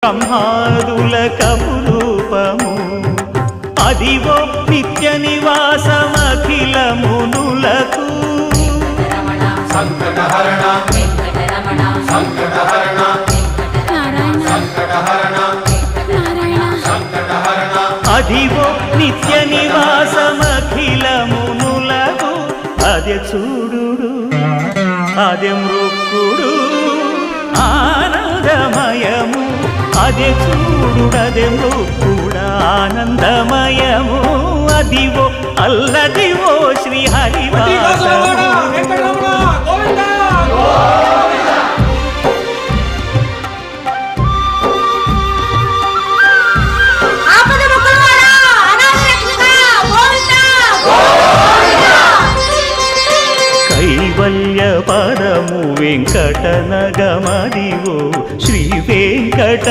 బ్రహ్మాదులకము రూపము అదివో నిత్య నివాసమఖిలమునులకు సంకటహరణ వెంకటరమణ సంకటహరణ సంకటహరణ సంకటహరణ అదివో నిత్య నివాసమఖిలమునులకు అదే చూడుడు అదే మృక్కుడు ఆనందమయము అదే చూడుడదే మృక్కుడు ఆనందమయము అదివో అల్లదివో శ్రీ హరివాసము కైవల్య పరము వెంకటనగమదివో శ్రీ వెంకట